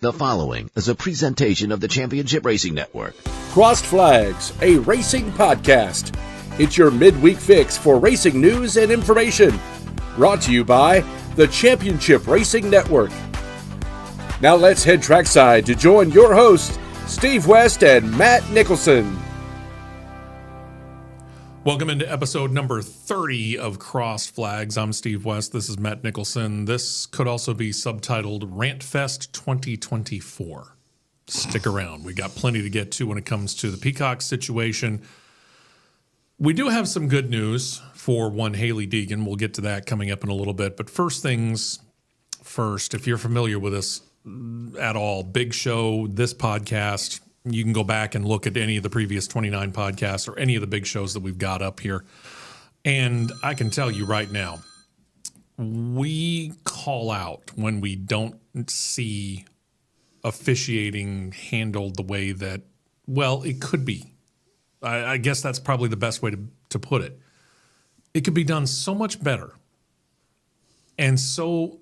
The following is a presentation of the Championship Racing Network. Crossed Flags, a racing podcast. It's your midweek fix for racing news and information. Brought to you by the Championship Racing Network. Now let's head trackside to join your hosts, Steve West and Matt Nicholson. Welcome into episode number 30 of Crossed Flags. I'm Steve West. This is Matt Nicholson. This could also be subtitled Rant Fest 2024. Stick around. We got plenty to get to when it comes to the Peacock situation. We do have some good news for one Hailie Deegan. We'll get to that coming up in a little bit. But first things first, if you're familiar with us at all, big show, this podcast, you can go back and look at any of the previous 29 podcasts or any of the big shows that we've got up here. And I can tell you right now, we call out when we don't see officiating handled the way that, well, it could be. I guess that's probably the best way to put it. It could be done so much better and so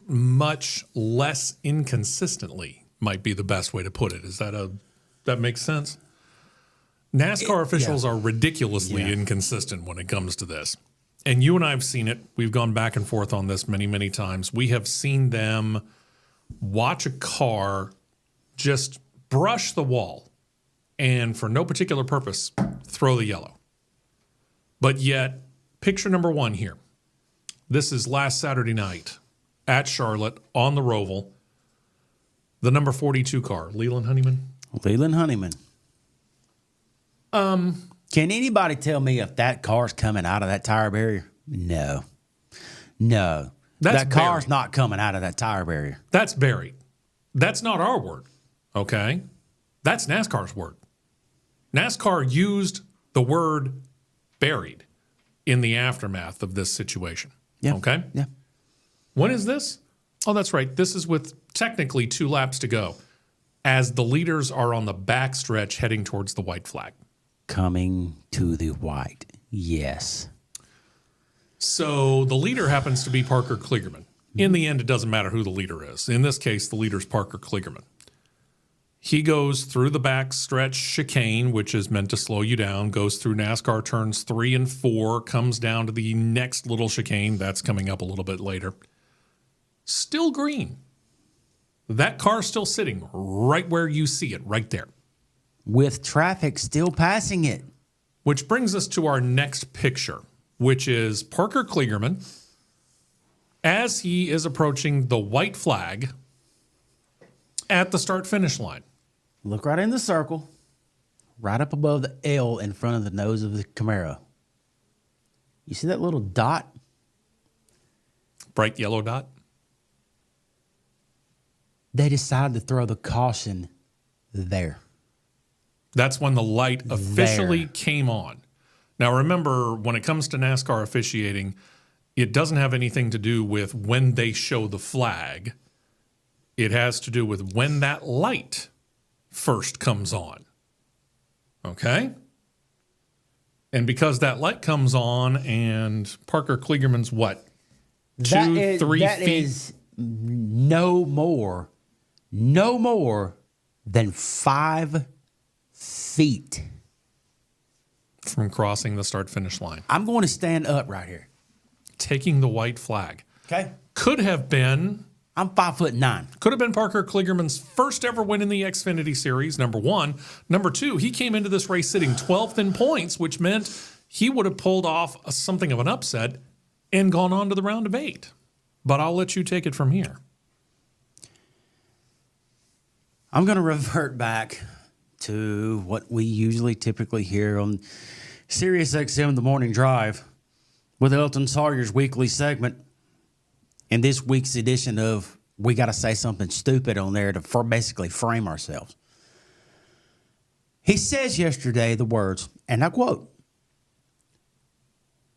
much less inconsistently might be the best way to put it. That makes sense? NASCAR officials are ridiculously inconsistent when it comes to this. And you and I have seen it. We've gone back and forth on this many, many times. We have seen them watch a car just brush the wall and for no particular purpose, throw the yellow. But yet, picture number one here. This is last Saturday night at Charlotte on the Roval. The number 42 car, Leland Honeyman. Leland Honeyman. Can anybody tell me if that car's coming out of that tire barrier? No. That car's not coming out of that tire barrier. That's buried. That's not our word, okay? That's NASCAR's word. NASCAR used the word buried in the aftermath of this situation, okay? Yeah. When is this? Oh, that's right. This is with technically 2 laps to go as the leaders are on the backstretch heading towards the white flag. Coming to the white, yes. So the leader happens to be Parker Kligerman. In the end, it doesn't matter who the leader is. In this case, the leader's Parker Kligerman. He goes through the backstretch chicane, which is meant to slow you down, goes through NASCAR turns 3 and 4, comes down to the next little chicane. That's coming up a little bit later. Still green. That car's still sitting right where you see it, right there. With traffic still passing it. Which brings us to our next picture, which is Parker Kligerman as he is approaching the white flag at the start-finish line. Look right in the circle, right up above the L in front of the nose of the Camaro. You see that little dot? Bright yellow dot? They decided to throw the caution there. That's when the light officially came on. Now, remember, when it comes to NASCAR officiating, it doesn't have anything to do with when they show the flag. It has to do with when that light first comes on. Okay? And because that light comes on and Parker Kligerman's what? 2-3 feet? That is no more than 5 feet from crossing the start-finish line. I'm going to stand up right here. Taking the white flag. Okay. Could have been... I'm 5'9". Could have been Parker Kligerman's first ever win in the Xfinity Series, number one. Number two, he came into this race sitting 12th in points, which meant he would have pulled off something of an upset and gone on to the round of 8. But I'll let you take it from here. I'm going to revert back to what we usually typically hear on Sirius XM The Morning Drive with Elton Sawyer's weekly segment. In this week's edition of We Got to Say Something Stupid on there to basically frame ourselves. He says yesterday the words, and I quote,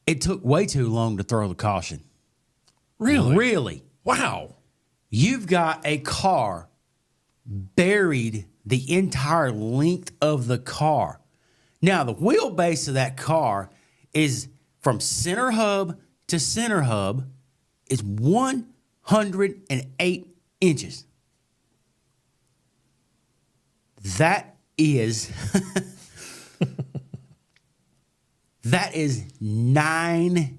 "It took way too long to throw the caution." Really? Really? Wow. You've got a car buried the entire length of the car. Now, the wheelbase of that car is from center hub to center hub is 108 inches. That is that is 9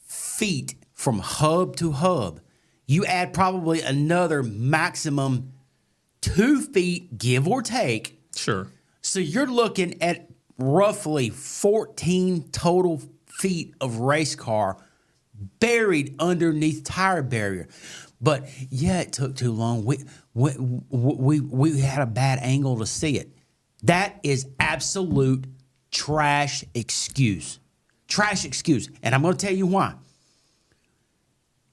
feet from hub to hub. You add probably another maximum 2 feet, give or take. Sure. So you're looking at roughly 14 total feet of race car buried underneath tire barrier. But yeah, it took too long. We had a bad angle to see it. That is absolute trash excuse. Trash excuse. And I'm going to tell you why.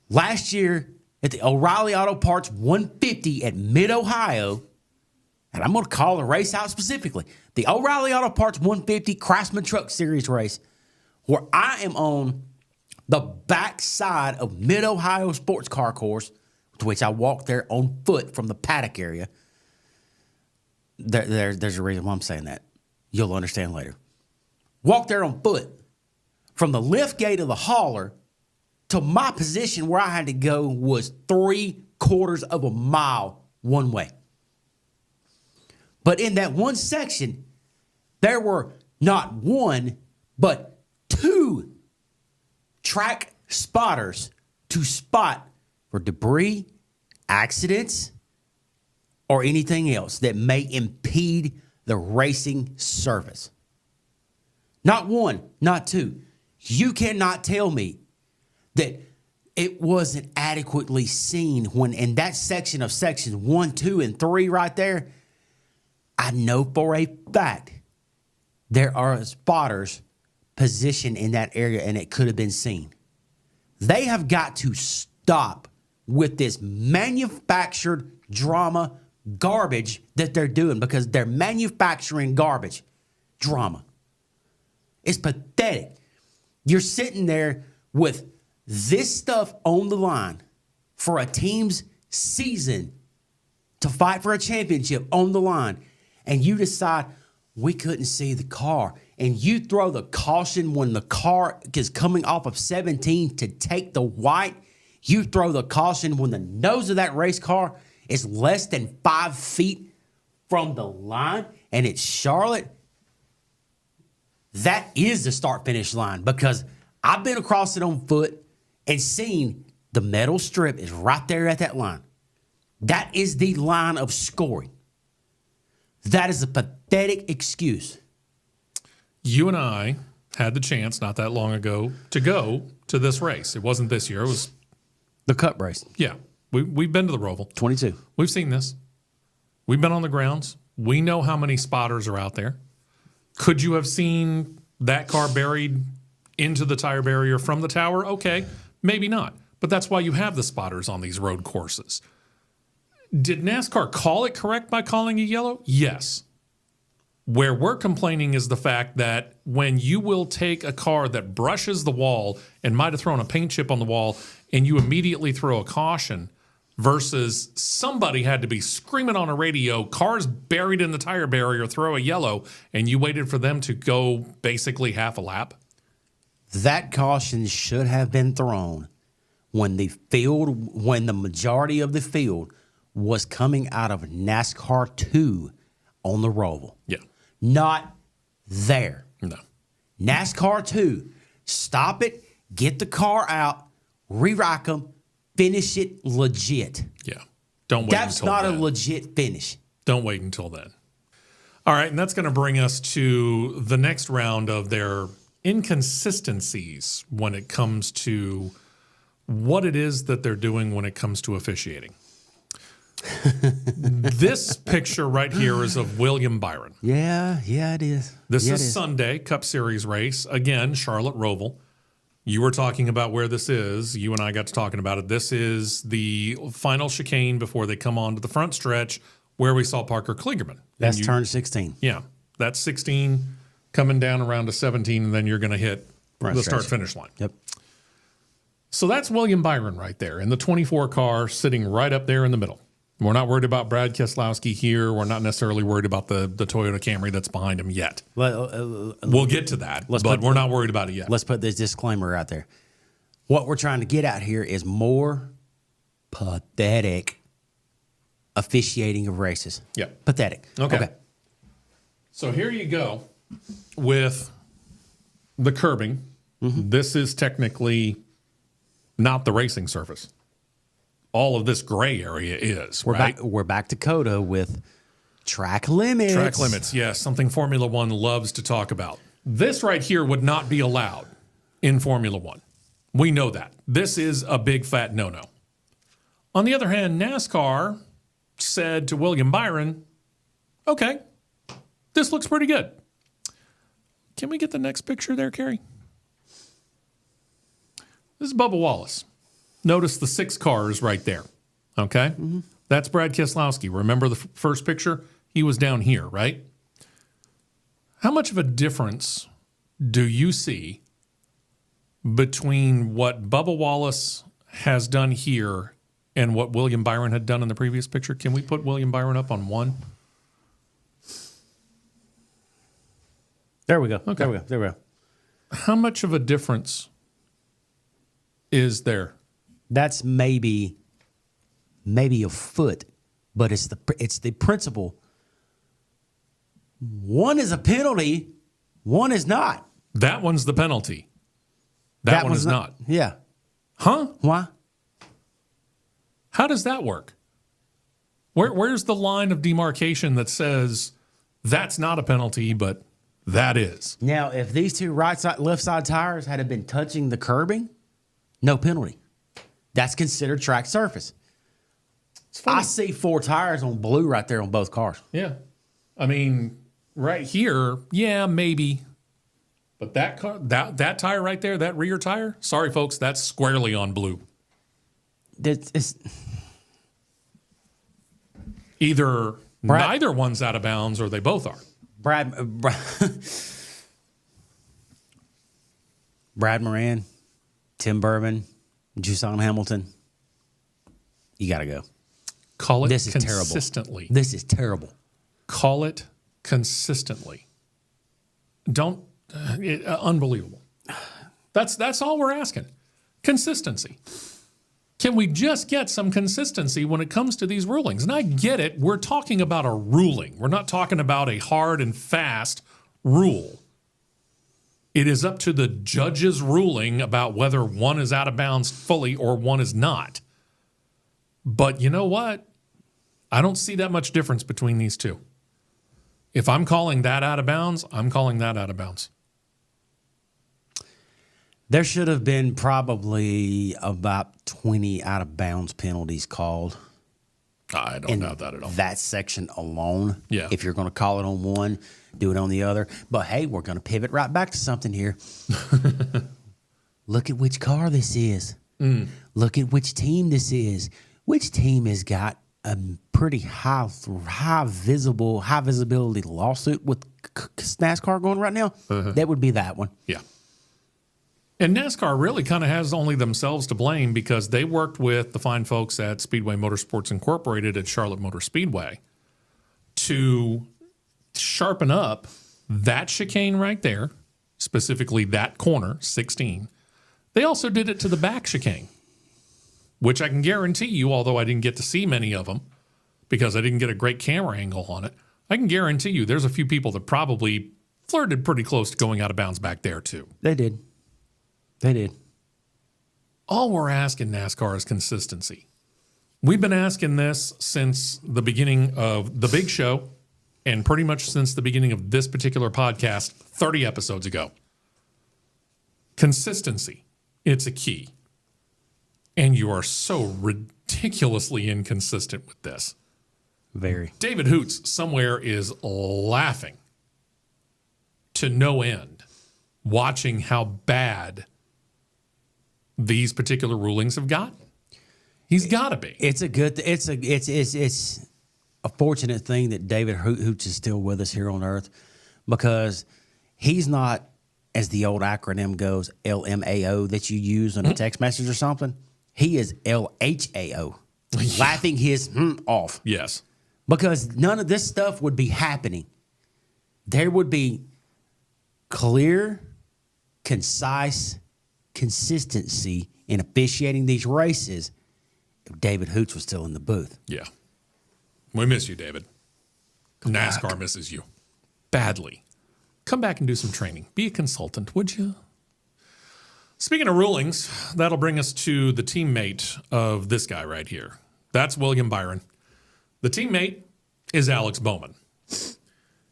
Last year at the O'Reilly Auto Parts 150 at Mid-Ohio, and I'm going to call the race out specifically, the O'Reilly Auto Parts 150 Craftsman Truck Series race, where I am on the backside of Mid-Ohio Sports Car Course, to which I walked there on foot from the paddock area. There's a reason why I'm saying that. You'll understand later. Walked there on foot from the lift gate of the hauler to my position where I had to go was 3/4 of a mile one way. But in that one section, there were not one, but 2 track spotters to spot for debris, accidents, or anything else that may impede the racing service. Not 1, not 2. You cannot tell me that it wasn't adequately seen when in that section of sections 1, 2, and 3 right there. I know for a fact there are spotters positioned in that area and it could have been seen. They have got to stop with this manufactured drama garbage that they're doing, because they're manufacturing garbage drama. It's pathetic. You're sitting there with this stuff on the line for a team's season to fight for a championship on the line, and you decide we couldn't see the car, and you throw the caution when the car is coming off of 17 to take the white. You throw the caution when the nose of that race car is less than 5 feet from the line, and it's Charlotte. That is the start-finish line, because I've been across it on foot and seen the metal strip is right there at that line. That is the line of scoring. That is a pathetic excuse. You and I had the chance not that long ago to go to this race. It wasn't this year. It was the Cup race. Yeah. We've been to the Roval. 22. We've seen this. We've been on the grounds. We know how many spotters are out there. Could you have seen that car buried into the tire barrier from the tower? Okay, maybe not. But that's why you have the spotters on these road courses. Did NASCAR call it correct by calling it yellow? Yes. Where we're complaining is the fact that when you will take a car that brushes the wall and might have thrown a paint chip on the wall and you immediately throw a caution, versus somebody had to be screaming on a radio, cars buried in the tire barrier, throw a yellow, and you waited for them to go basically half a lap. That caution should have been thrown when the majority of the field was coming out of NASCAR 2 on the Roval. Yeah. Not there. No. NASCAR 2, stop it, get the car out, re-rack them, finish it legit. Yeah. Don't wait That's until not then. a legit finish. Don't wait until then. All right, and that's going to bring us to the next round of their inconsistencies when it comes to what it is that they're doing when it comes to officiating. This picture right here is of William Byron. Yeah, it is. This is Sunday, Cup Series race. Again, Charlotte Roval. You were talking about where this is. You and I got to talking about it. This is the final chicane before they come on to the front stretch where we saw Parker Kligerman. That's turn 16. Yeah, that's 16 coming down around to 17, and then you're going to hit the start-finish line. Yep. So that's William Byron right there in the 24 car sitting right up there in the middle. We're not worried about Brad Keselowski here. We're not necessarily worried about the Toyota Camry that's behind him yet. We'll get to that, but we're not worried about it yet. Let's put this disclaimer out there. What we're trying to get at here is more pathetic officiating of races. Yeah. Pathetic. Okay. So here you go with the curbing. This is technically not the racing surface. All of this gray area is, right? We're back to COTA with track limits. Track limits, yes, something Formula One loves to talk about. This right here would not be allowed in Formula One. We know that. This is a big fat no-no. On the other hand, NASCAR said to William Byron, okay, this looks pretty good. Can we get the next picture there, Carrie? This is Bubba Wallace. Notice the 6 cars right there, okay? That's Brad Keselowski. Remember the first picture? He was down here, right? How much of a difference do you see between what Bubba Wallace has done here and what William Byron had done in the previous picture? Can we put William Byron up on 1? There we go. Okay. There we go. How much of a difference is there? That's maybe a foot, but it's the principle. One is a penalty, one is not. That one's the penalty. That one is not. Yeah. Huh? Why? How does that work? Where's the line of demarcation that says that's not a penalty, but that is? Now, if these two right side, left side tires had been touching the curbing, no penalty. That's considered track surface. I see 4 tires on blue right there on both cars. Yeah. I mean, right here, yeah, maybe. But that car, that tire right there, that rear tire, sorry, folks, that's squarely on blue. Either neither one's out of bounds or they both are. Brad Moran, Tim Bourbon, Jusan Hamilton, you got to go. Call it This is consistently. terrible. This is terrible. Call it consistently. Don't, unbelievable. That's all we're asking. Consistency. Can we just get some consistency when it comes to these rulings? And I get it. We're talking about a ruling. We're not talking about a hard and fast rule. It is up to the judge's ruling about whether one is out of bounds fully or one is not. But you know what? I don't see that much difference between these two. If I'm calling that out of bounds, I'm calling that out of bounds. There should have been probably about 20 out of bounds penalties called. I don't doubt that at all. That section alone. Yeah. If you're going to call it on one, do it on the other. But hey, we're going to pivot right back to something here. Look at which car this is. Look at which team this is. Which team has got a pretty high visibility lawsuit with NASCAR going right now? That would be that one. Yeah. And NASCAR really kind of has only themselves to blame because they worked with the fine folks at Speedway Motorsports Incorporated at Charlotte Motor Speedway to sharpen up that chicane right there, specifically that corner, 16. They also did it to the back chicane, which I can guarantee you, although I didn't get to see many of them because I didn't get a great camera angle on it, I can guarantee you there's a few people that probably flirted pretty close to going out of bounds back there too. They did. They did. All we're asking NASCAR is consistency. We've been asking this since the beginning of the big show and pretty much since the beginning of this particular podcast 30 episodes ago. Consistency. It's a key. And you are so ridiculously inconsistent with this. Very. David Hoots somewhere is laughing to no end, watching how bad these particular rulings have gotten. He's got to be. It's a fortunate thing that David Hoots is still with us here on Earth because he's not, as the old acronym goes, LMAO that you use on a text message or something. He is LHAO, laughing his off. Yes. Because none of this stuff would be happening. There would be clear, concise consistency in officiating these races if David Hoots was still in the booth. Yeah. We miss you, David. NASCAR misses you badly. Come back and do some training. Be a consultant, would you? Speaking of rulings, that'll bring us to the teammate of this guy right here. That's William Byron. The teammate is Alex Bowman.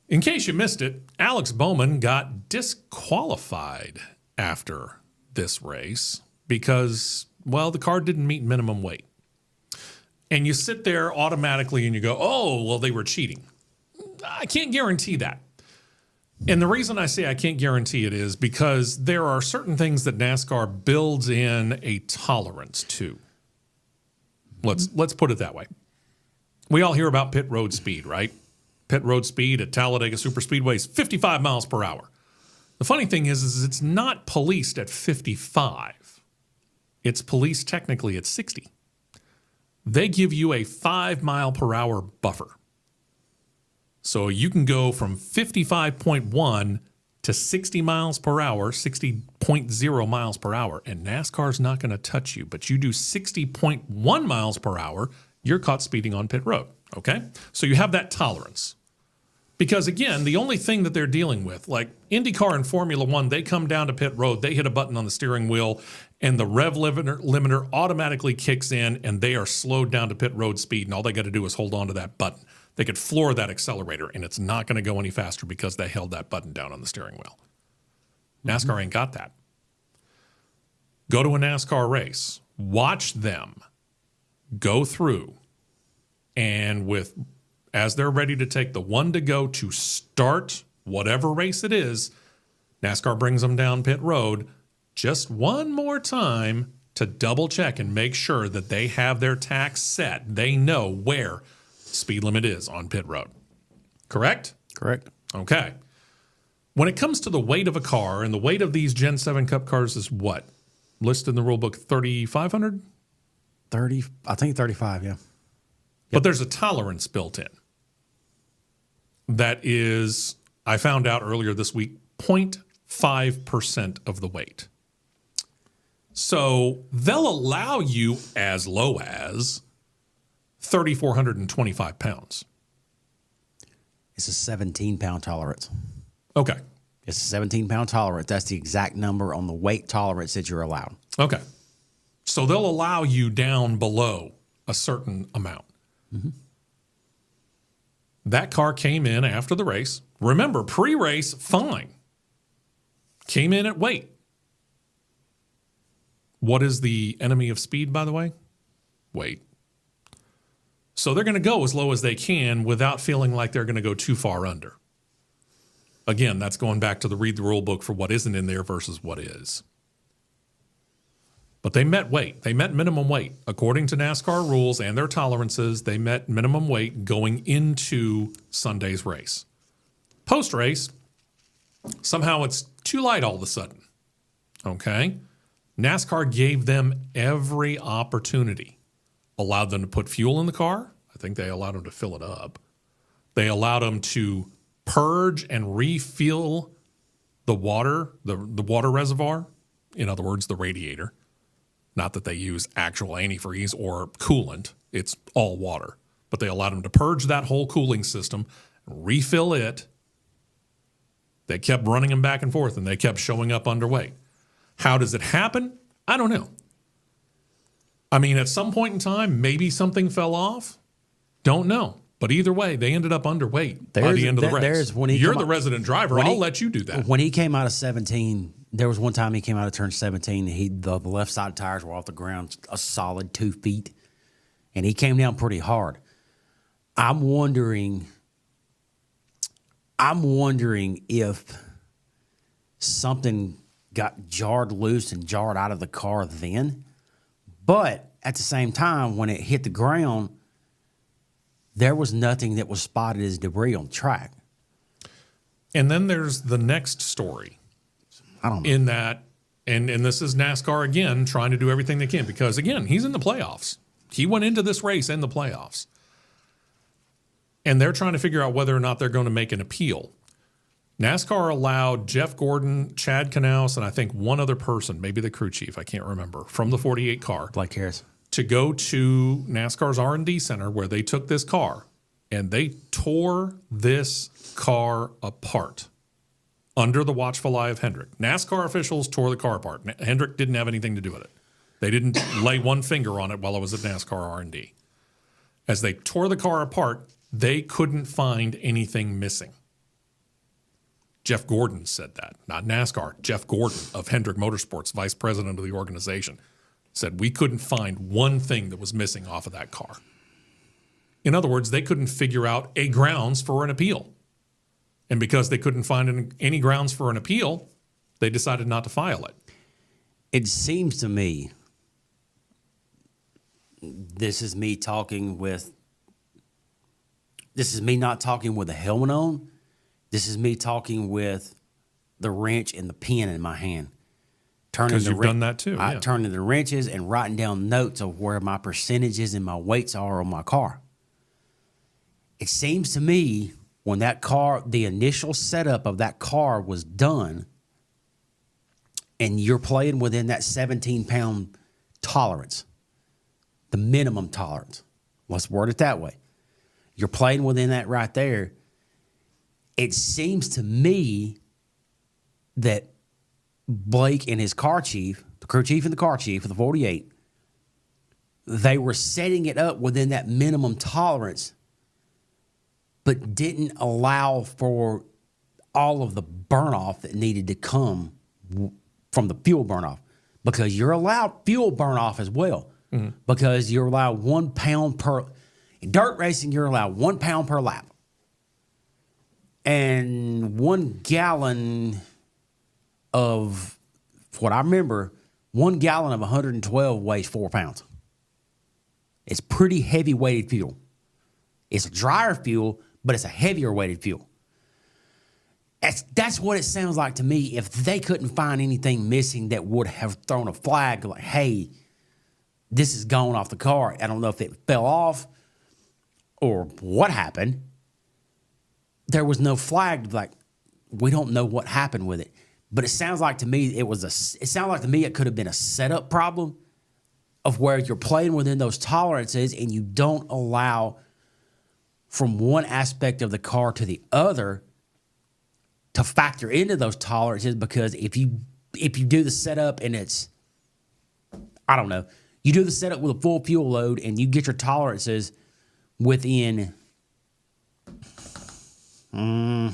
In case you missed it, Alex Bowman got disqualified after this race because, well, the car didn't meet minimum weight. And you sit there automatically and you go, oh, well, they were cheating. I can't guarantee that. And the reason I say I can't guarantee it is because there are certain things that NASCAR builds in a tolerance to. Let's put it that way. We all hear about pit road speed, right? Pit road speed at Talladega Superspeedway is 55 miles per hour. The funny thing is it's not policed at 55. It's policed technically at 60. They give you a 5 mile per hour buffer. So you can go from 55.1 to 60 miles per hour, 60.0 miles per hour, and NASCAR's not going to touch you. But you do 60.1 miles per hour, you're caught speeding on pit road, okay? So you have that tolerance. Because, again, the only thing that they're dealing with, like Indycar and Formula One, they come down to pit road, they hit a button on the steering wheel, and the rev limiter automatically kicks in, and they are slowed down to pit road speed, and all they got to do is hold on to that button. They could floor that accelerator, and it's not going to go any faster because they held that button down on the steering wheel. NASCAR ain't got that. Go to a NASCAR race. Watch them go through, and as they're ready to take the one to go to start whatever race it is, NASCAR brings them down pit road just one more time to double check and make sure that they have their tacks set. They know where speed limit is on pit road. Correct? Correct. Okay. When it comes to the weight of a car, and the weight of these Gen 7 Cup cars is what? Listed in the rule book, 3,500? 30, I think 35, yeah. But there's a tolerance built in. That is, I found out earlier this week, 0.5% of the weight. So they'll allow you as low as 3,425 pounds. It's a 17-pound tolerance. Okay. It's a 17-pound tolerance. That's the exact number on the weight tolerance that you're allowed. Okay. So they'll allow you down below a certain amount. Mm-hmm. That car came in after the race. Remember, pre-race, fine. Came in at weight. What is the enemy of speed, by the way? Weight. So they're going to go as low as they can without feeling like they're going to go too far under. Again, that's going back to the read the rule book for what isn't in there versus what is. But they met weight. They met minimum weight. According to NASCAR rules and their tolerances, they met minimum weight going into Sunday's race. Post-race, somehow it's too light all of a sudden. Okay? NASCAR gave them every opportunity. Allowed them to put fuel in the car. I think they allowed them to fill it up. They allowed them to purge and refill the water, the water reservoir. In other words, the radiator. Not that they use actual antifreeze or coolant. It's all water. But they allowed them to purge that whole cooling system, refill it. They kept running them back and forth, and they kept showing up underweight. How does it happen? I don't know. I mean, at some point in time, maybe something fell off. Don't know. But either way, they ended up underweight by the end of the race. You're the resident driver. I'll let you do that. When he came out of 17, there was one time he came out of turn 17. The left side tires were off the ground a solid 2 feet. And he came down pretty hard. I'm wondering if something got jarred loose and jarred out of the car then. But at the same time, when it hit the ground, there was nothing that was spotted as debris on the track. And then there's the next story. I don't know. In that, and this is NASCAR again trying to do everything they can because, again, he's in the playoffs. He went into this race in the playoffs. And they're trying to figure out whether or not they're going to make an appeal. NASCAR allowed Jeff Gordon, Chad Knaus, and I think one other person, maybe the crew chief, I can't remember, from the 48 car. Blake Harris. To go to NASCAR's R&D center where they took this car and they tore this car apart under the watchful eye of Hendrick. NASCAR officials tore the car apart. Hendrick didn't have anything to do with it. They didn't lay one finger on it while I was at NASCAR R&D. As they tore the car apart, they couldn't find anything missing. Jeff Gordon said that, not NASCAR. Jeff Gordon of Hendrick Motorsports, vice president of the organization, said we couldn't find one thing that was missing off of that car. In other words, they couldn't figure out a grounds for an appeal. And because they couldn't find any grounds for an appeal, they decided not to file it. It seems to me, this is me not talking with a helmet on. This is me talking with the wrench and the pen in my hand. Because you've done that too. Turning the wrenches and writing down notes of where my percentages and my weights are on my car. It seems to me when that car, the initial setup of that car was done, and you're playing within that 17-pound tolerance, the minimum tolerance. Let's word it that way. You're playing within that right there. It seems to me that Blake and his car chief, the crew chief and the car chief of the 48, they were setting it up within that minimum tolerance, but didn't allow for all of the burn-off that needed to come from the fuel burn-off, because you're allowed fuel burn-off as well, because you're allowed 1 pound per – in dirt racing, you're allowed 1 pound per lap. And 1 gallon of – what I remember, 1 gallon of 112 weighs 4 pounds. It's pretty heavy-weighted fuel. It's a drier fuel, but it's a heavier weighted fuel. That's what it sounds like to me. If they couldn't find anything missing that would have thrown a flag like, hey, this is gone off the car. I don't know if it fell off or what happened. There was no flag. Like, we don't know what happened with it. But it sounds like to me it could have been a setup problem of where you're playing within those tolerances and you don't allow from one aspect of the car to the other to factor into those tolerances, because if you do the setup and it's, I don't know, you do the setup with a full fuel load and you get your tolerances within, trying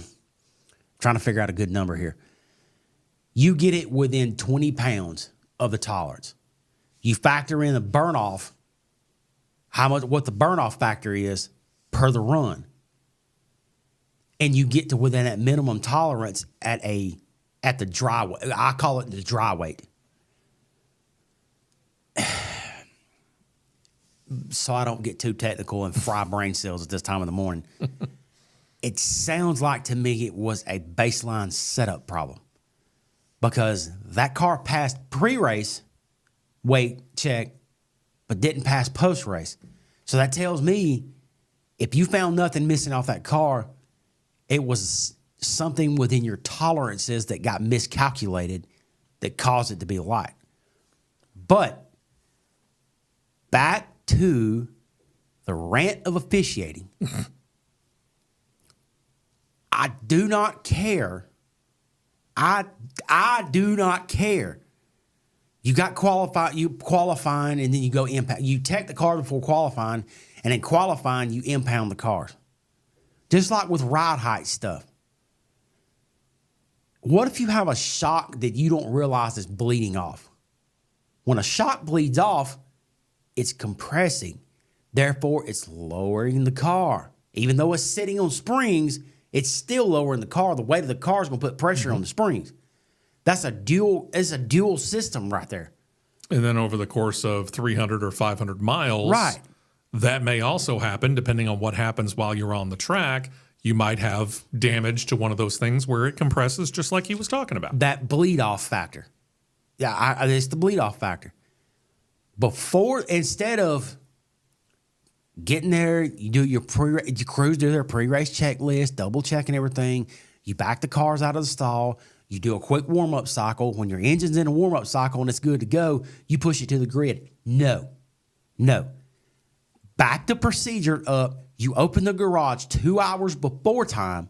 to figure out a good number here. You get it within 20 pounds of the tolerance. You factor in the burn off, what the burn off factor is per the run. And you get to within that minimum tolerance at the dry weight. I call it the dry weight. So I don't get too technical and fry brain cells at this time of the morning. It sounds like to me it was a baseline setup problem, because that car passed pre-race weight check, but didn't pass post-race. So that tells me if you found nothing missing off that car, it was something within your tolerances that got miscalculated that caused it to be light. But back to the rant of officiating. I do not care. I do not care. You got qualifying, and then you go impound. You tech the car before qualifying, and in qualifying, you impound the cars. Just like with ride height stuff. What if you have a shock that you don't realize is bleeding off? When a shock bleeds off, it's compressing. Therefore, it's lowering the car. Even though it's sitting on springs, it's still lowering the car. The weight of the car is going to put pressure on the springs. It's a dual system right there. And then over the course of 300 or 500 miles, right, that may also happen depending on what happens while you're on the track. You might have damage to one of those things where it compresses, just like he was talking about. That bleed-off factor. Yeah, it's the bleed-off factor. Instead of getting there, you do your crews do their pre-race checklist, double-checking everything. You back the cars out of the stall. You do a quick warm-up cycle. When your engine's in a warm-up cycle and it's good to go, you push it to the grid. No. Back the procedure up. You open the garage 2 hours before time.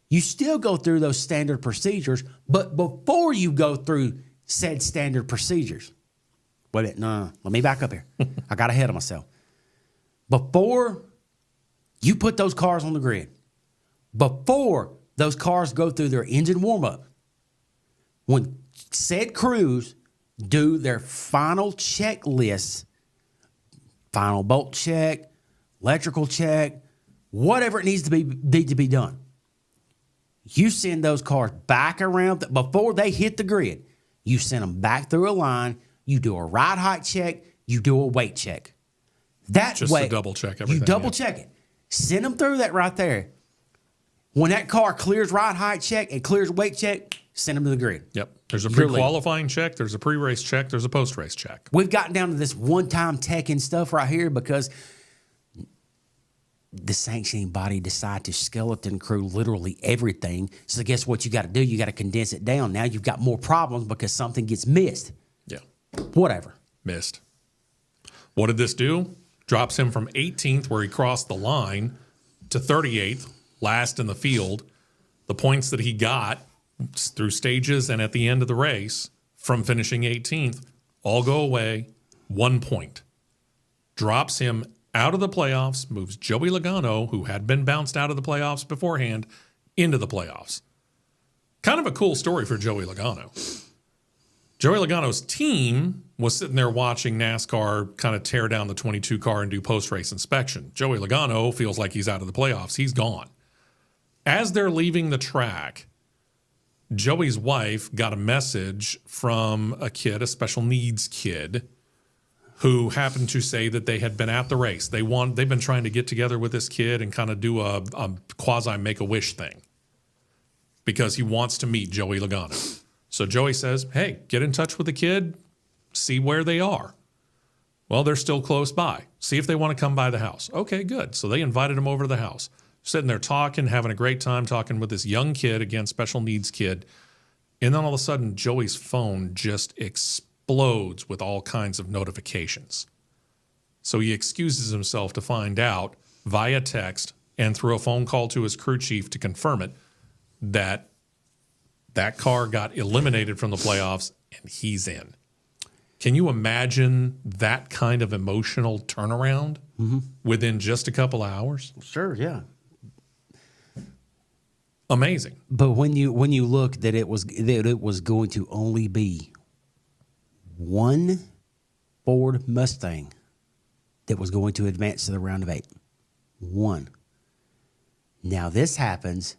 You still go through those standard procedures, but before you go through said standard procedures. Wait a minute, no. Let me back up here. I got ahead of myself. Before you put those cars on the grid, before those cars go through their engine warm-up, when said crews do their final checklist, final bolt check, electrical check, whatever it needs to be done, you send those cars back around before they hit the grid. You send them back through a line. You do a ride height check. You do a weight check. That Just way, to double check everything. You double check it. Send them through that right there. When that car clears ride height check and clears weight check, send them to the grid. Yep. There's a pre-qualifying check. There's a pre-race check. There's a post-race check. We've gotten down to this one-time tech and stuff right here because the sanctioning body decide to skeleton crew literally everything. So guess what you got to do? You got to condense it down. Now you've got more problems because something gets missed. Yeah. Whatever. Missed. What did this do? Drops him from 18th, where he crossed the line, to 38th, last in the field. The points that he got through stages and at the end of the race from finishing 18th all go away. 1 point. Drops him out of the playoffs, moves Joey Logano, who had been bounced out of the playoffs beforehand, into the playoffs. Kind of a cool story for Joey Logano. Joey Logano's team was sitting there watching NASCAR kind of tear down the 22 car and do post-race inspection. Joey Logano feels like he's out of the playoffs. He's gone. As they're leaving the track, Joey's wife got a message from a kid, a special needs kid, who happened to say that they had been at the race. They've been trying to get together with this kid and kind of do a quasi Make-A-Wish thing because he wants to meet Joey Logano. So Joey says, hey, get in touch with the kid, see where they are. Well, they're still close by. See if they want to come by the house. Okay, good. So they invited him over to the house. Sitting there talking, having a great time talking with this young kid, again, special needs kid. And then all of a sudden, Joey's phone just explodes with all kinds of notifications. So he excuses himself to find out via text and through a phone call to his crew chief to confirm it that that car got eliminated from the playoffs and he's in. Can you imagine that kind of emotional turnaround within just a couple of hours? Sure, yeah. Amazing. But when you look that it was going to only be one Ford Mustang that was going to advance to the round of 8. One. Now this happens,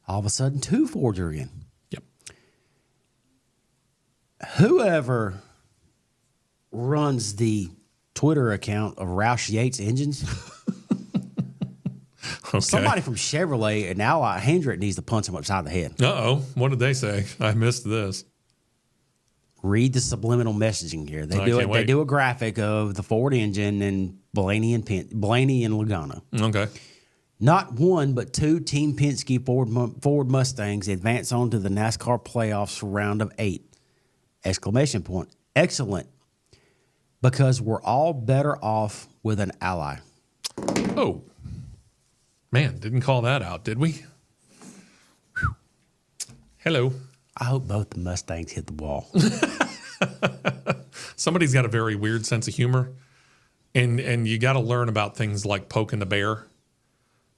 all of a sudden 2 Fords are in. Yep. Whoever runs the Twitter account of Roush Yates Engines, Okay. somebody from Chevrolet and Ally Hendrick needs to punch him upside the head. Uh-oh. What did they say? I missed this. Read the subliminal messaging here. They do it. They do a graphic of the Ford engine and Blaney and Logano. Okay. Not one, but 2 Team Penske Ford Mustangs advance on to the NASCAR playoffs round of 8. Exclamation point. Excellent. Because we're all better off with an ally. Oh. Man, didn't call that out, did we? Whew. Hello. I hope both the Mustangs hit the wall. Somebody's got a very weird sense of humor. And you got to learn about things like poking the bear.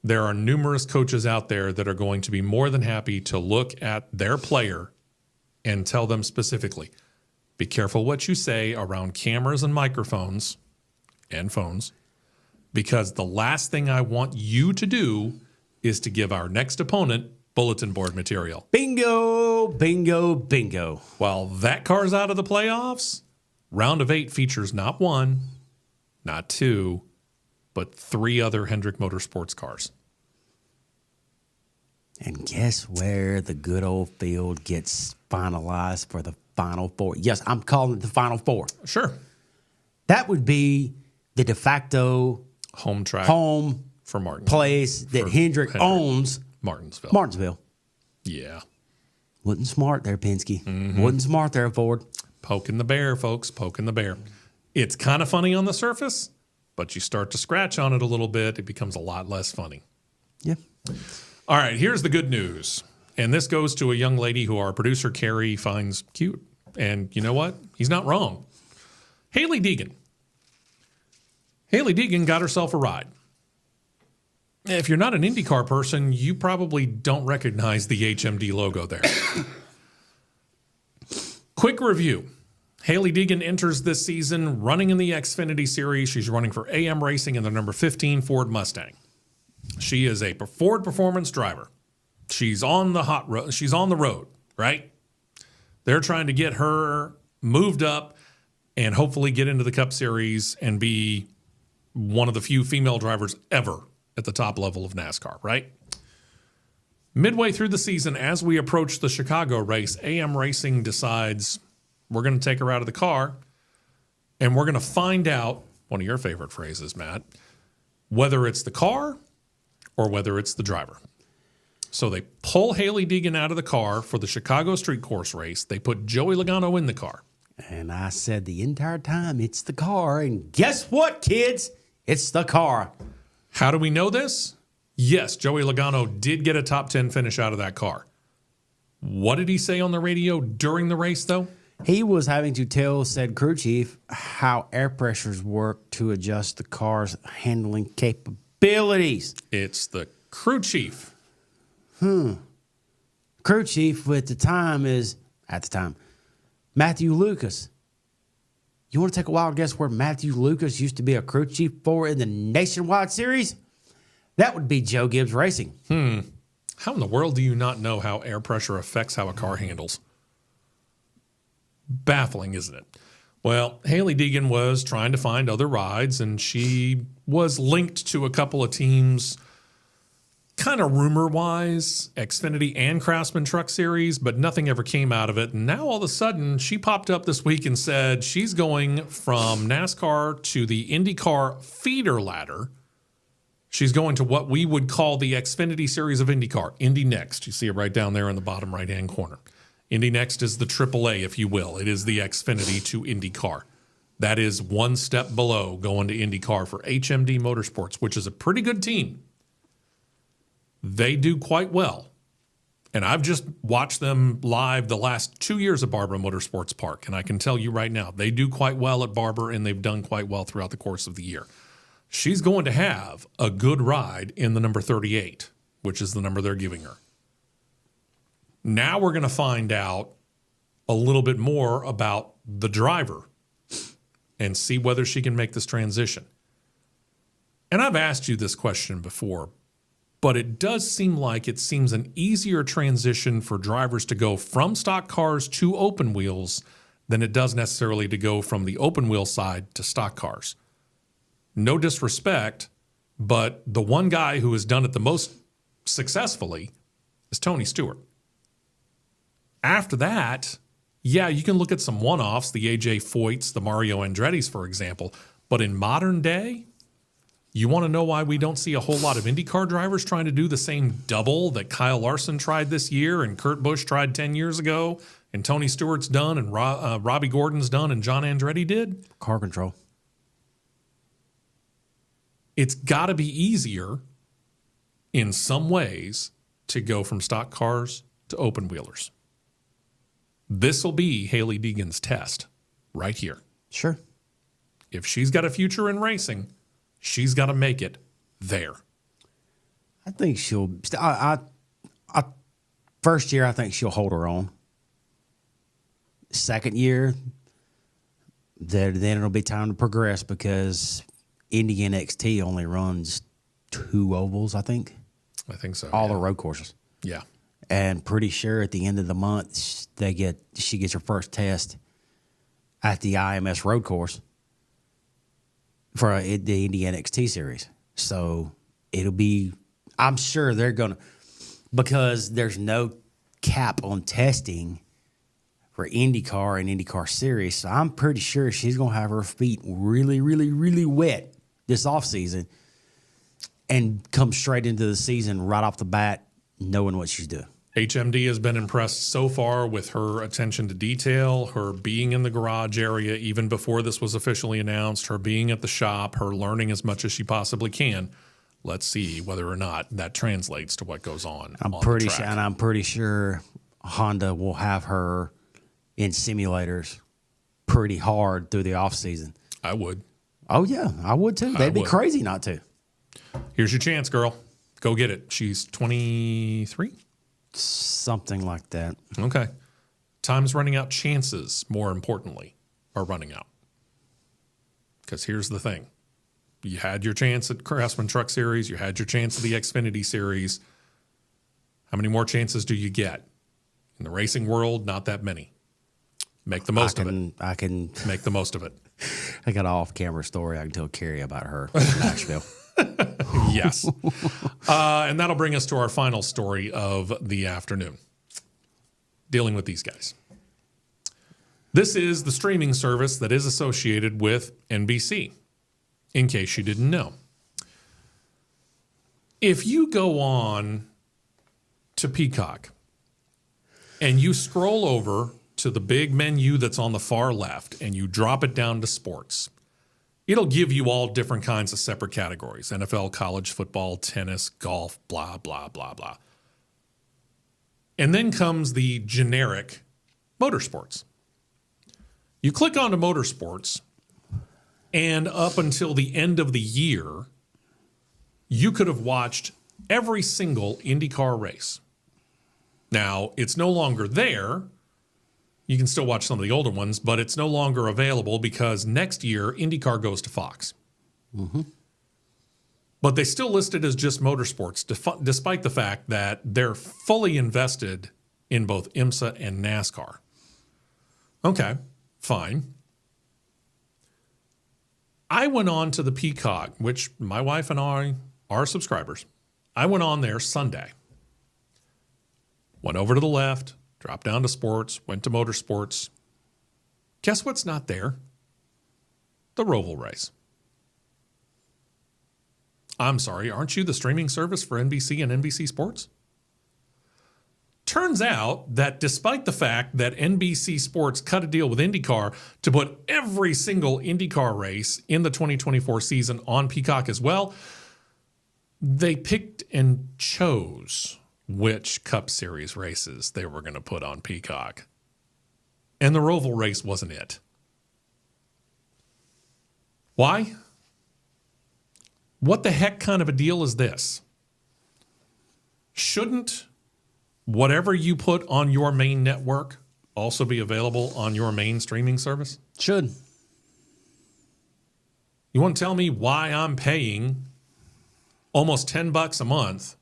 There are numerous coaches out there that are going to be more than happy to look at their player and tell them specifically, be careful what you say around cameras and microphones and phones, because the last thing I want you to do is to give our next opponent bulletin board material. Bingo, bingo, bingo. While that car's out of the playoffs, round of 8 features not 1, not 2, but 3 other Hendrick Motorsports cars. And guess where the good old field gets finalized for the Final Four? Yes, I'm calling it the Final Four. Sure. That would be the de facto Home track for Martin place that Hendrick owns. Martinsville. Yeah. Wasn't smart there, Penske. Wasn't smart there, Ford. Poking the bear, folks. Poking the bear. It's kind of funny on the surface, but you start to scratch on it a little bit, it becomes a lot less funny. Yeah. All right, here's the good news. And this goes to a young lady who our producer, Carrie, finds cute. And you know what? He's not wrong. Haley Deegan. Haley Deegan got herself a ride. If you're not an IndyCar person, you probably don't recognize the HMD logo there. Quick review. Haley Deegan enters this season running in the Xfinity Series. She's running for AM Racing in the number 15 Ford Mustang. She is a Ford Performance driver. She's on the hot road. She's on the road, right? They're trying to get her moved up and hopefully get into the Cup Series and be one of the few female drivers ever at the top level of NASCAR, right? Midway through the season, as we approach the Chicago race, AM Racing decides we're going to take her out of the car and we're going to find out, one of your favorite phrases, Matt, whether it's the car or whether it's the driver. So they pull Haley Deegan out of the car for the Chicago Street Course race. They put Joey Logano in the car. And I said the entire time, it's the car. And guess what, kids? It's the car. How do we know this? Yes, Joey Logano did get a top 10 finish out of that car. What did he say on the radio during the race, though? He was having to tell said crew chief how air pressures work to adjust the car's handling capabilities. It's the crew chief. Crew chief at the time, Matthew Lucas. You want to take a wild guess where Matthew Lucas used to be a crew chief for in the Nationwide Series? That would be Joe Gibbs Racing. How in the world do you not know how air pressure affects how a car handles? Baffling, isn't it? Well, Haley Deegan was trying to find other rides, and she was linked to a couple of teams, kind of rumor-wise, Xfinity and Craftsman Truck Series, but nothing ever came out of it. And now all of a sudden, she popped up this week and said she's going from NASCAR to the IndyCar feeder ladder. She's going to what we would call the Xfinity Series of IndyCar, Indy Next. You see it right down there in the bottom right-hand corner. Indy Next is the AAA, if you will. It is the Xfinity to IndyCar. That is one step below going to IndyCar for HMD Motorsports, which is a pretty good team. They do quite well. And I've just watched them live the last 2 years at Barber Motorsports Park, and I can tell you right now, they do quite well at Barber, and they've done quite well throughout the course of the year. She's going to have a good ride in the number 38, which is the number they're giving her. Now we're going to find out a little bit more about the driver and see whether she can make this transition. And I've asked you this question before, but it does seem like it seems an easier transition for drivers to go from stock cars to open wheels than it does necessarily to go from the open wheel side to stock cars. No disrespect, but the one guy who has done it the most successfully is Tony Stewart. After that, yeah, you can look at some one-offs, the AJ Foyts, the Mario Andretti's, for example, but in modern day, you want to know why we don't see a whole lot of IndyCar drivers trying to do the same double that Kyle Larson tried this year and Kurt Busch tried 10 years ago and Tony Stewart's done and Robbie Gordon's done and John Andretti did? Car control. It's got to be easier in some ways to go from stock cars to open wheelers. This will be Haley Deegan's test right here. Sure. If she's got a future in racing, she's got to make it there. I think she'll. First year, I think she'll hold her own. Second year, then it'll be time to progress because Indy NXT only runs 2 ovals, I think. I think so. All the road courses. Yeah. And pretty sure at the end of the month, she gets her first test at the IMS road course for the Indy NXT series. So it'll be, I'm sure they're going to, because there's no cap on testing for IndyCar and IndyCar series. So I'm pretty sure she's going to have her feet really, really, really wet this offseason and come straight into the season right off the bat knowing what she's doing. HMD has been impressed so far with her attention to detail, her being in the garage area even before this was officially announced, her being at the shop, her learning as much as she possibly can. Let's see whether or not that translates to what goes on. I'm pretty sure Honda will have her in simulators pretty hard through the off season. I would. Oh yeah, I would too. They'd be crazy not to. Here's your chance, girl. Go get it. She's 23? Something like that. Okay. Time's running out. Chances, more importantly, are running out. Because here's the thing. You had your chance at Craftsman Truck Series. You had your chance at the Xfinity Series. How many more chances do you get? In the racing world, not that many. Make the most of it. I can make the most of it. I got an off-camera story I can tell Carrie about her in Nashville. Yes. And that'll bring us to our final story of the afternoon, dealing with these guys. This is the streaming service that is associated with NBC, in case you didn't know. If you go on to Peacock and you scroll over to the big menu that's on the far left and you drop it down to sports, it'll give you all different kinds of separate categories: NFL, college football, tennis, golf, blah, blah, blah, blah. And then comes the generic motorsports. You click onto motorsports, and up until the end of the year, you could have watched every single IndyCar race. Now, it's no longer there. You can still watch some of the older ones, but it's no longer available because next year IndyCar goes to Fox. Mm-hmm. But they still list it as just motorsports, despite the fact that they're fully invested in both IMSA and NASCAR. Okay, fine. I went on to the Peacock, which my wife and I are subscribers. I went on there Sunday. Went over to the left, dropped down to sports, went to motorsports. Guess what's not there? The Roval race. I'm sorry, aren't you the streaming service for NBC and NBC Sports? Turns out that despite the fact that NBC Sports cut a deal with IndyCar to put every single IndyCar race in the 2024 season on Peacock as well, they picked and chose which Cup Series races they were going to put on Peacock. And the Roval race wasn't it. Why? What the heck kind of a deal is this? Shouldn't whatever you put on your main network also be available on your main streaming service? Should. You want to tell me why I'm paying almost $10 a month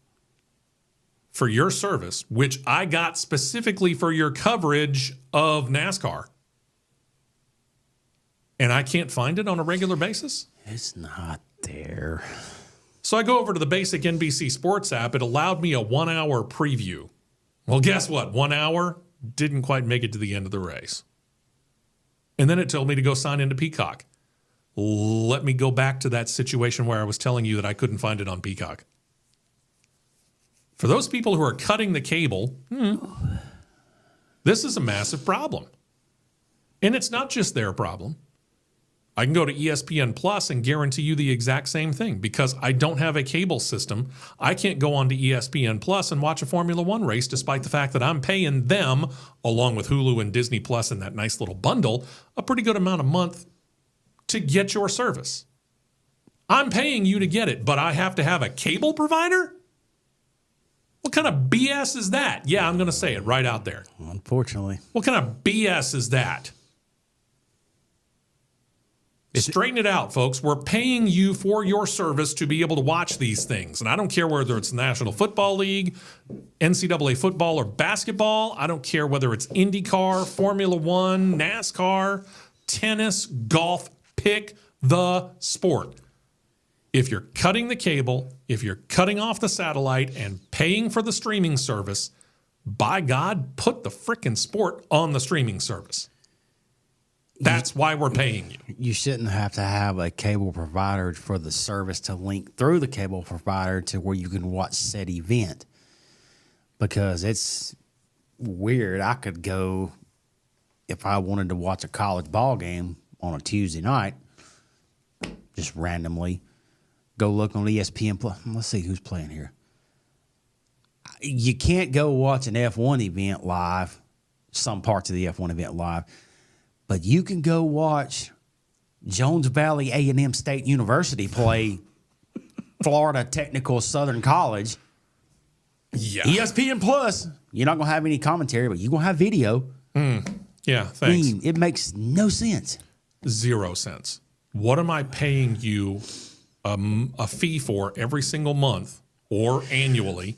for your service, which I got specifically for your coverage of NASCAR, and I can't find it on a regular basis? It's not there. So I go over to the basic NBC Sports app. It allowed me a 1 hour preview. Well, guess what? 1 hour didn't quite make it to the end of the race. And then it told me to go sign into Peacock. Let me go back to that situation where I was telling you that I couldn't find it on Peacock. For those people who are cutting the cable, this is a massive problem. And it's not just their problem. I can go to ESPN Plus and guarantee you the exact same thing. Because I don't have a cable system, I can't go on to ESPN Plus and watch a Formula One race, despite the fact that I'm paying them, along with Hulu and Disney Plus and that nice little bundle, a pretty good amount a month to get your service. I'm paying you to get it, but I have to have a cable provider? What kind of BS is that? Yeah, I'm going to say it right out there. Unfortunately. What kind of BS is that? Straighten it out, folks. We're paying you for your service to be able to watch these things. And I don't care whether it's the National Football League, NCAA football, or basketball. I don't care whether it's IndyCar, Formula One, NASCAR, tennis, golf. Pick the sport. If you're cutting the cable, if you're cutting off the satellite and paying for the streaming service, by God, put the frickin' sport on the streaming service. That's why we're paying you. You shouldn't have to have a cable provider for the service to link through the cable provider to where you can watch said event. because it's weird. I could go, if I wanted to watch a college ball game on a Tuesday night, just randomly go look on ESPN Plus. Let's see who's playing here. You can't go watch an F1 event live, some parts of the F1 event live, but you can go watch Jones Valley A&M State University play Florida Technical Southern College. Yeah. ESPN Plus. You're not going to have any commentary, but you're going to have video. Yeah, thanks. I mean, it makes no sense. 0 cents. What am I paying you a fee for every single month or annually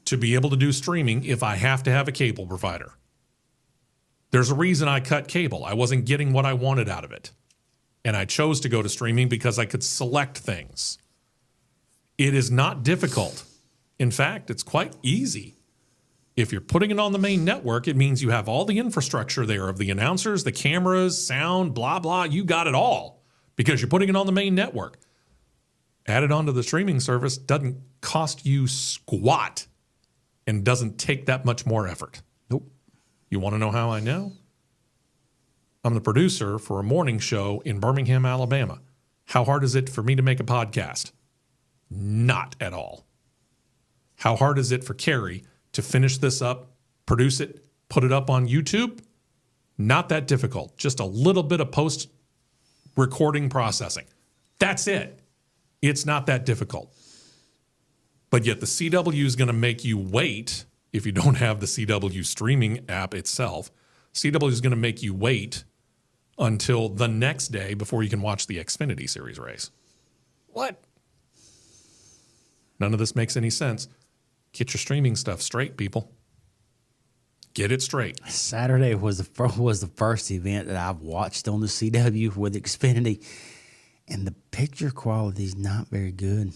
to be able to do streaming if I have to have a cable provider? There's a reason I cut cable. I wasn't getting what I wanted out of it. And I chose to go to streaming because I could select things. It is not difficult. In fact, it's quite easy. If you're putting it on the main network, it means you have all the infrastructure there of the announcers, the cameras, sound, blah, blah. You got it all because you're putting it on the main network. Add it onto the streaming service doesn't cost you squat and doesn't take that much more effort. Nope. You want to know how I know? I'm the producer for a morning show in Birmingham, Alabama. How hard is it for me to make a podcast? Not at all. How hard is it for Carrie to finish this up, produce it, put it up on YouTube? Not that difficult. Just a little bit of post-recording processing. That's it. It's not that difficult. But yet the CW is going to make you wait if you don't have the CW streaming app itself. CW is going to make you wait until the next day before you can watch the Xfinity Series race. What? None of this makes any sense. Get your streaming stuff straight, people. Get it straight. Saturday was the first event that I've watched on the CW with Xfinity, and the picture quality is not very good.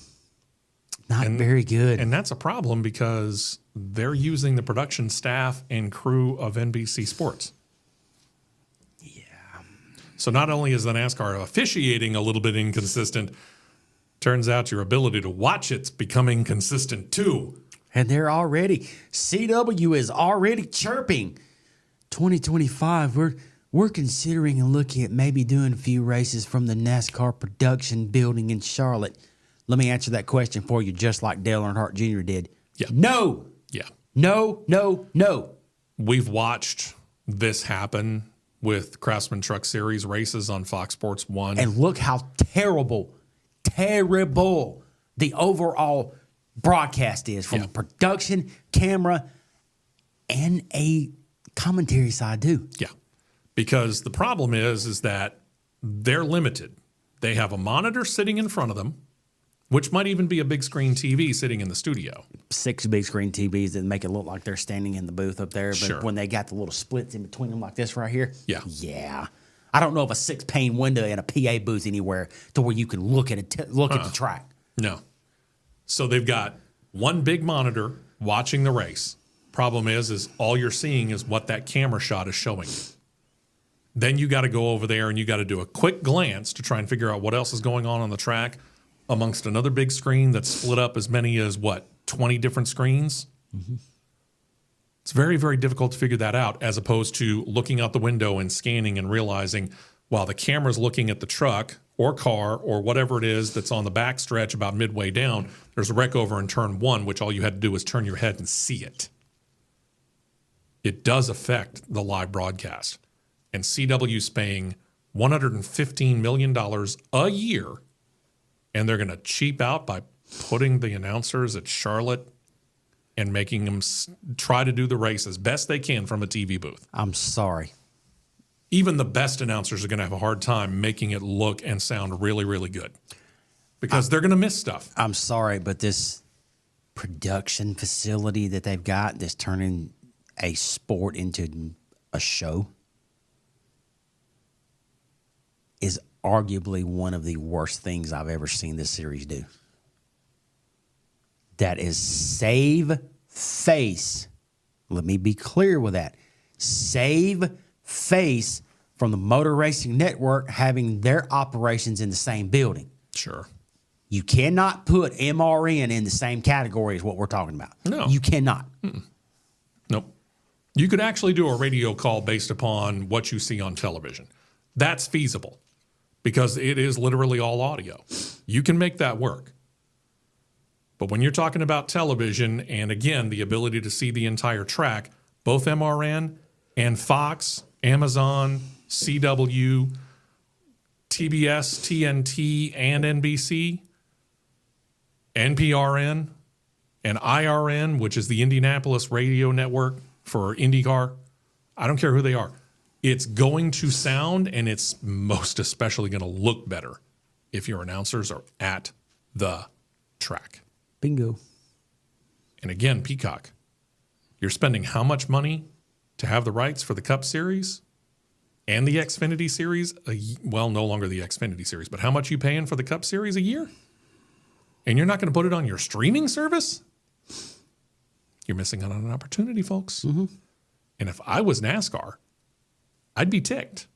Not very good. And that's a problem because they're using the production staff and crew of NBC Sports. Yeah. So not only is the NASCAR officiating a little bit inconsistent, turns out your ability to watch it's becoming consistent too. And CW is already chirping. 2025, we're considering and looking at maybe doing a few races from the NASCAR production building in Charlotte. Let me answer that question for you, just like Dale Earnhardt Jr. did. Yeah. No. Yeah. No. We've watched this happen with Craftsman Truck Series races on Fox Sports 1. And look how terrible the overall broadcast is from a production, camera, and a commentary side too. Yeah. Because the problem is that they're limited. They have a monitor sitting in front of them, which might even be a big screen TV sitting in the studio. 6 big screen TVs that make it look like they're standing in the booth up there. But Sure. when they got the little splits in between them like this right here. Yeah. I don't know of a 6-pane window in a PA booth anywhere to where you can look at it, at the track. No. So they've got one big monitor watching the race. Problem is all you're seeing is what that camera shot is showing you. Then you got to go over there and you got to do a quick glance to try and figure out what else is going on the track amongst another big screen that's split up as many as, 20 different screens? Mm-hmm. It's very, very difficult to figure that out as opposed to looking out the window and scanning and realizing while the camera's looking at the truck or car or whatever it is that's on the back stretch about midway down, there's a wreck over in turn 1, which all you had to do was turn your head and see it. It does affect the live broadcast. And CW's paying $115 million a year, and they're going to cheap out by putting the announcers at Charlotte and making them try to do the race as best they can from a TV booth. I'm sorry. Even the best announcers are going to have a hard time making it look and sound really, really good because they're going to miss stuff. I'm sorry, but this production facility that they've got that's turning a sport into a show is arguably one of the worst things I've ever seen this series do. That is save face. Let me be clear with that. Save face from the Motor Racing Network having their operations in the same building. Sure. You cannot put MRN in the same category as what we're talking about. No. You cannot. Nope. You could actually do a radio call based upon what you see on television. That's feasible because it is literally all audio. You can make that work. But when you're talking about television and, again, the ability to see the entire track, both MRN and Fox, Amazon, CW, TBS, TNT, and NBC, NPRN, and IRN, which is the Indianapolis radio network for Indycar, I don't care who they are. It's going to sound, and it's most especially going to look better if your announcers are at the track. Bingo. And again, Peacock, you're spending how much money to have the rights for the Cup Series and the Xfinity Series? Well, no longer the Xfinity Series, but how much you paying for the Cup Series a year? And you're not going to put it on your streaming service? You're missing out on an opportunity, folks. Mm-hmm. And if I was NASCAR, I'd be ticked.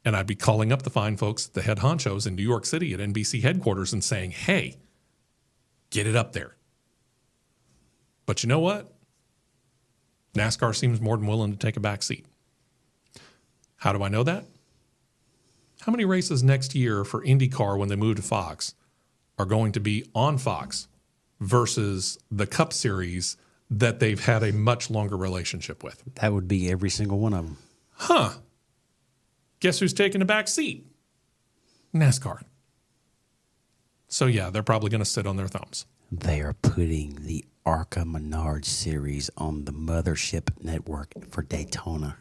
And I'd be calling up the fine folks, the head honchos in New York City at NBC headquarters and saying, hey, get it up there. But you know what? NASCAR seems more than willing to take a back seat. How do I know that? How many races next year for Indycar when they move to Fox are going to be on Fox versus the Cup Series that they've had a much longer relationship with? That would be every single one of them. Huh. Guess who's taking a back seat? NASCAR. So, yeah, they're probably going to sit on their thumbs. They are putting the ARCA Menard series on the Mothership Network for Daytona.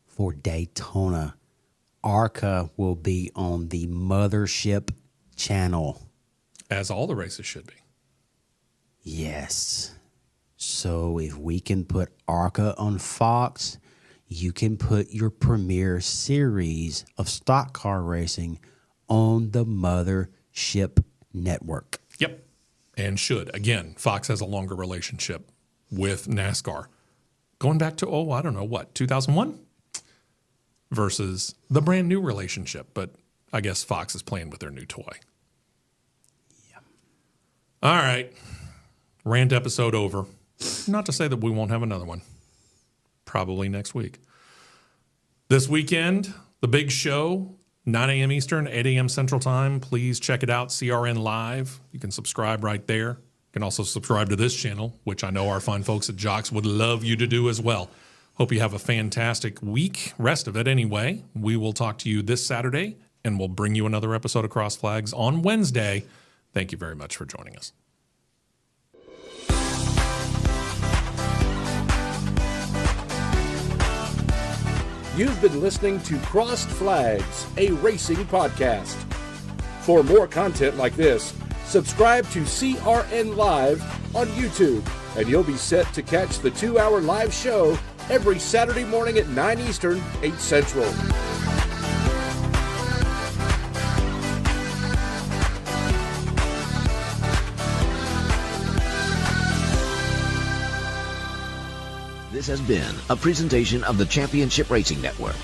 For Daytona, ARCA will be on the Mothership channel. As all the races should be. Yes. So if we can put ARCA on Fox, you can put your premier series of stock car racing on the Mothership Network. Yep. And should. Again, Fox has a longer relationship with NASCAR. Going back to, 2001? Versus the brand new relationship. But I guess Fox is playing with their new toy. Yeah. All right. Rant episode over. Not to say that we won't have another one. Probably next week. This weekend, the big show, 9 a.m. Eastern, 8 a.m. Central Time. Please check it out, CRN Live. You can subscribe right there. You can also subscribe to this channel, which I know our fine folks at Jocks would love you to do as well. Hope you have a fantastic week, rest of it anyway. We will talk to you this Saturday, and we'll bring you another episode of Cross Flags on Wednesday. Thank you very much for joining us. You've been listening to Crossed Flags, a racing podcast. For more content like this, subscribe to CRN Live on YouTube, and you'll be set to catch the 2-hour live show every Saturday morning at 9 Eastern, 8 Central. This has been a presentation of the Championship Racing Network.